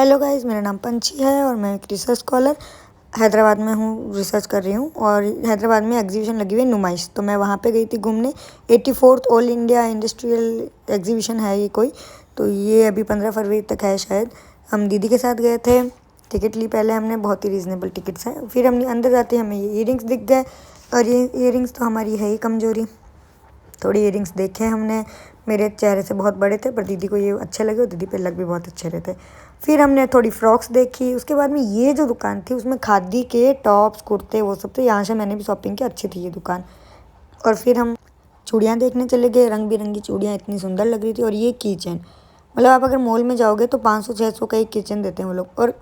Hello guys, मेरा नाम पंछी है और मैं एक रिसर्च स्कॉलर हैदराबाद में हूँ। रिसर्च कर रही हूँ और हैदराबाद में एग्जीबिशन लगी हुई है नुमाइश, तो मैं वहाँ पे गई थी घूमने। 84th all India industrial exhibition है ये कोई, तो ये अभी 15 फरवरी तक है शायद। हम दीदी के साथ गए थे, टिकट ली पहले हमने, बहुत ही रीज़नेबल टिकट्स हैं। फिर हमने अंदर जाते हमें ये ईयरिंग्स दिख गए, और ये ईयरिंग्स तो हमारी है ही कमज़ोरी। थोड़ी ईयरिंग्स देखे हमने, मेरे चेहरे से बहुत बड़े थे पर दीदी को ये अच्छे लगे और दीदी पे लग भी बहुत अच्छे रहे थे। फिर हमने थोड़ी फ्रॉक्स देखी। उसके बाद में ये जो दुकान थी उसमें खादी के टॉप्स कुर्ते वो सब थे, यहाँ से मैंने भी शॉपिंग की, अच्छी थी ये दुकान। और फिर हम चूड़ियाँ देखने चले गए, रंग बिरंगी चूड़ियाँ इतनी सुंदर लग रही थी। और ये की चेन, मतलब आप अगर मॉल में जाओगे तो 500-600 का एक किचन देते हैं वो लोग, और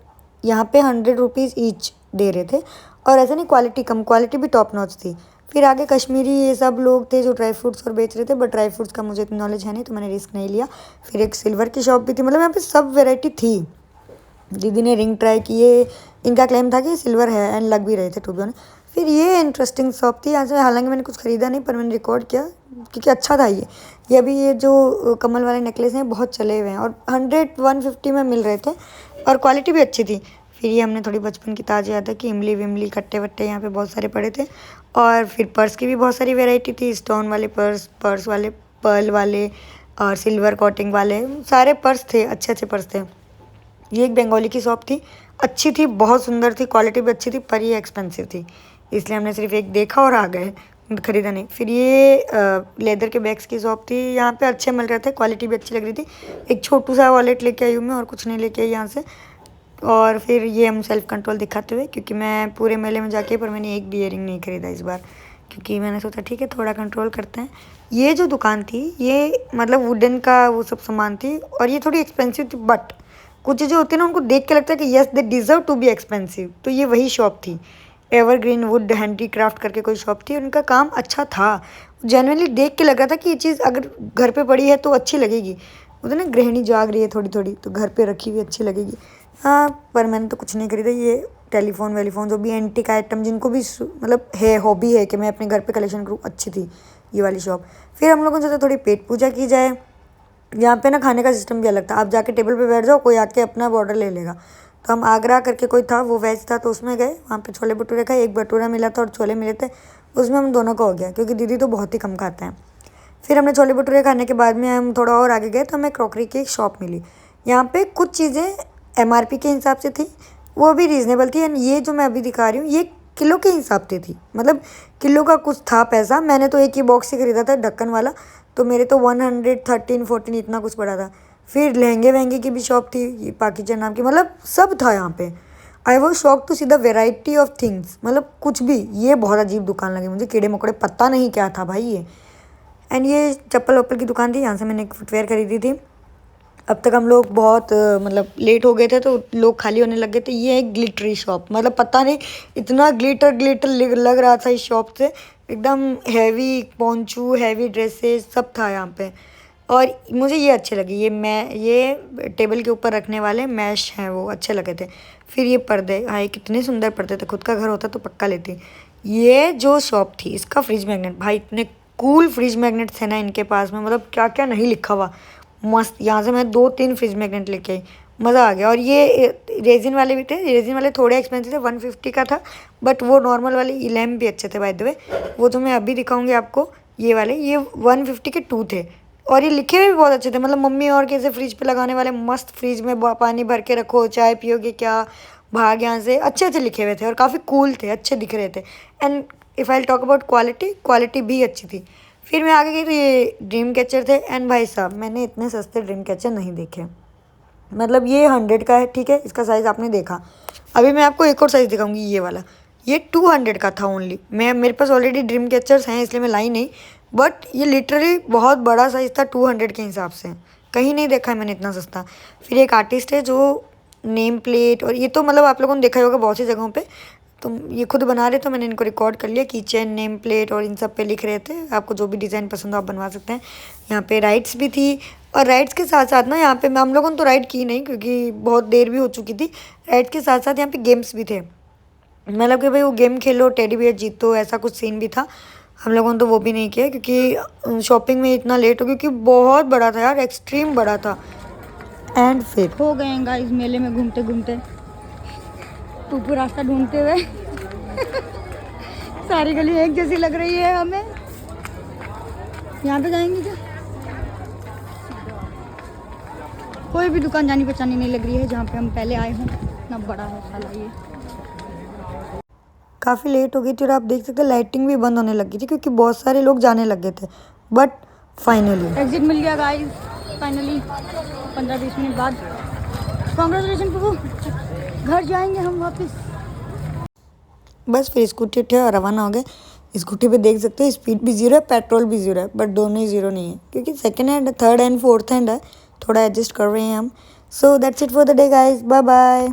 यहाँ पे 100 रुपीज़ ईच दे रहे थे। और ऐसा नहीं क्वालिटी कम, क्वालिटी भी टॉप नॉच थी। फिर आगे कश्मीरी ये सब लोग थे जो ड्राई फ्रूट्स और बेच रहे थे, बट ड्राई फ्रूट्स का मुझे इतना नॉलेज है नहीं तो मैंने रिस्क नहीं लिया। फिर एक सिल्वर की शॉप भी थी, मतलब यहाँ पे सब वेराइटी थी। दीदी ने रिंग ट्राई किए, इनका क्लेम था कि सिल्वर है एंड लग भी रहे थे टू बी ऑनेस्ट। फिर ये इंटरेस्टिंग शॉप थी, यहाँ से हालांकि मैंने कुछ ख़रीदा नहीं पर मैंने रिकॉर्ड किया क्योंकि अच्छा था ये अभी ये जो कमल वाले नेकलेस हैं बहुत चले हुए हैं और 100-150 में मिल रहे थे और क्वालिटी भी अच्छी थी। फिर ये हमने थोड़ी बचपन की ताज़ा याद है कि इमली विमली कट्टे वट्टे यहाँ पे बहुत सारे पड़े थे। और फिर पर्स की भी बहुत सारी वेराइटी थी, स्टोन वाले पर्स, पर्स वाले, पर्ल वाले और सिल्वर कोटिंग वाले, सारे पर्स थे, अच्छे अच्छे पर्स थे। ये एक बंगाली की शॉप थी, अच्छी थी, बहुत सुंदर थी, क्वालिटी भी अच्छी थी, पर ये एक्सपेंसिव थी, इसलिए हमने सिर्फ एक देखा और आ गए, ख़रीदा नहीं। फिर ये लेदर के बैग्स की शॉप थी, यहाँ पे अच्छे मिल रहे थे, क्वालिटी भी अच्छी लग रही थी। एक छोटू सा वॉलेट लेके आई हूँ मैं, और कुछ नहीं लेके आई यहाँ से। और फिर ये हम सेल्फ कंट्रोल दिखाते हुए, क्योंकि मैं पूरे मेले में जाके पर मैंने एक भी इयरिंग नहीं खरीदा इस बार, क्योंकि मैंने सोचा ठीक है थोड़ा कंट्रोल करते हैं। ये जो दुकान थी ये मतलब वुडन का वो सब सामान थी और ये थोड़ी एक्सपेंसिव थी, बट कुछ चीज़ें होती हैं ना उनको देख के लगता है कि yes they deserve to be expensive, तो ये वही शॉप थी। एवरग्रीन वुड हैंडीक्राफ्ट करके कोई शॉप थी, उनका काम अच्छा था, जेन्युइनली देख के लग रहा था कि ये चीज़ अगर घर पे पड़ी है तो अच्छी लगेगी। उधर ना गृहिणी जाग रही है थोड़ी थोड़ी, तो घर पे रखी हुई अच्छी लगेगी। हाँ, पर मैंने तो कुछ नहीं खरीदा। ये टेलीफोन वेलीफोन जो भी एंटिक आइटम जिनको भी मतलब है, हॉबी है कि मैं अपने घर पे कलेक्शन करूँ, अच्छी थी ये वाली शॉप। फिर हम लोगों ने सोचा थोड़ी पेट पूजा की जाए। यहाँ पे ना खाने का सिस्टम भी अलग था, आप जाके टेबल पे बैठ जाओ, कोई आके अपना ऑर्डर ले लेगा। तो हम आगरा करके कोई था, वो वेज था, तो उसमें गए, वहाँ पे छोले भटूरे खाए, एक भटूरा मिला था और छोले मिले थे, उसमें हम दोनों का हो गया क्योंकि दीदी तो बहुत ही कम खाते हैं। फिर हमने छोले भटूरे खाने के बाद में हम थोड़ा और आगे गए तो हमें क्रॉकरी की एक शॉप मिली। यहाँ पे कुछ चीज़ें MRP के हिसाब से थी, वो भी रीज़नेबल थी, एंड ये जो मैं अभी दिखा रही हूँ ये किलो के हिसाब से थी, मतलब किलो का कुछ था पैसा। मैंने तो एक ही बॉक्स ही खरीदा था ढक्कन वाला, तो मेरे तो 113-14 इतना कुछ पड़ा था। फिर लहंगे वहंगे की भी शॉप थी, ये पाकिजा नाम की, मतलब सब था यहाँ पे। I was shock to see the variety of things, मतलब कुछ भी। ये बहुत अजीब दुकान लगी मुझे, कीड़े मकोड़े पता नहीं क्या था भाई ये। एंड ये चप्पल वप्पल की दुकान थी, यहाँ से मैंने एक फुटवेयर खरीदी थी। अब तक हम लोग बहुत मतलब लेट हो गए थे तो लोग खाली होने लग गए थे। ये एक ग्लिटरी शॉप, मतलब पता नहीं इतना ग्लिटर ग्लिटर लग रहा था इस शॉप से, एकदम हैवी पोंचू, हैवी ड्रेसेस सब था यहाँ पे। और मुझे ये अच्छे लगे, ये टेबल के ऊपर रखने वाले मैश हैं वो अच्छे लगे थे। फिर ये पर्दे, हाय कितने सुंदर पर्दे थे, खुद का घर होता तो पक्का लेती। ये जो शॉप थी इसका फ्रिज मैग्नेट, भाई इतने कूल फ्रिज मैग्नेट थे ना इनके पास में, मतलब क्या क्या नहीं लिखा हुआ, मस्त। यहाँ से मैं 2-3 फ्रिज मैग्नेट लेके आई, मज़ा आ गया। और ये रेजिन वाले भी थे, रेजिन वाले थोड़े एक्सपेंसिव थे, 150 का था, बट वो नॉर्मल वाले लैम्प भी अच्छे थे बाय द वे। वो तो मैं अभी दिखाऊंगी आपको, ये वाले, ये 150 के 2 थे और ये लिखे हुए भी बहुत अच्छे थे, मतलब मम्मी और कैसे फ्रिज पे लगाने वाले, मस्त फ्रिज में पानी भर के रखो, चाय पियोगे क्या, भाग यहाँ से, अच्छे अच्छे लिखे हुए थे और काफ़ी कूल थे, अच्छे दिख रहे थे। And if I talk about quality, quality भी अच्छी थी। फिर मैं आगे गई तो ये ड्रीम कैचर थे, एंड भाई साहब मैंने इतने सस्ते ड्रीम कैचर नहीं देखे। मतलब ये 100 का है, ठीक है, इसका साइज़ आपने देखा। अभी मैं आपको एक और साइज़ दिखाऊंगी, ये वाला, ये 200 का था ओनली। मेरे पास ऑलरेडी ड्रीम कैचर्स हैं इसलिए मैं लाई नहीं, बट ये लिटरली बहुत बड़ा साइज़ था 200 के हिसाब से, कहीं नहीं देखा है मैंने इतना सस्ता। फिर एक आर्टिस्ट है जो नेम प्लेट, और ये तो मतलब आप लोगों ने देखा ही होगा बहुत सी जगहों पे, तो ये खुद बना रहे, तो मैंने इनको रिकॉर्ड कर लिया। किचन, नेम प्लेट और इन सब पे लिख रहे थे, आपको जो भी डिज़ाइन पसंद हो आप बनवा सकते हैं। यहाँ पे राइड्स भी थी, और राइड्स के साथ साथ ना यहाँ पे हम लोगों ने तो राइड की नहीं क्योंकि बहुत देर भी हो चुकी थी। राइड्स के साथ साथ यहाँ पे गेम्स भी थे, मतलब कि भाई वो गेम खेलो, टेडी बियर जीतो, ऐसा कुछ सीन भी था। हम लोगों ने तो वो भी नहीं किया क्योंकि शॉपिंग में इतना लेट हो, क्योंकि बहुत बड़ा था यार, एक्सट्रीम बड़ा था। एंड फिर हो गए हैं गाइस मेले में घूमते घूमते, पुप्पू रास्ता ढूंढते हुए। सारी गली एक जैसी लग रही है हमें। यहाँ पे जाएंगे क्या? कोई भी दुकान जानी पहचानी नहीं लग रही है जहाँ पे हम पहले आए हों। इतना बड़ा है साला ये। काफ़ी लेट हो गई थी और आप देख सकते हैं लाइटिंग भी बंद होने लगी थी क्योंकि बहुत सारे लोग जाने लग गए थे। बट फाइनली एग्जिट मिल गया गाइस, फाइनली 15-20 मिनट बाद। कॉन्ग्रेचुलेशन पुप्पू, घर जाएंगे हम वापस। बस फिर स्कूटी उठे और रवाना हो गए। स्कूटी पे देख सकते हो स्पीड भी 0 है, पेट्रोल भी 0 है, बट दोनों ही 0 नहीं है क्योंकि second hand, third hand, fourth hand है, थोड़ा एडजस्ट कर रहे हैं हम। So that's it for the day guys, bye bye.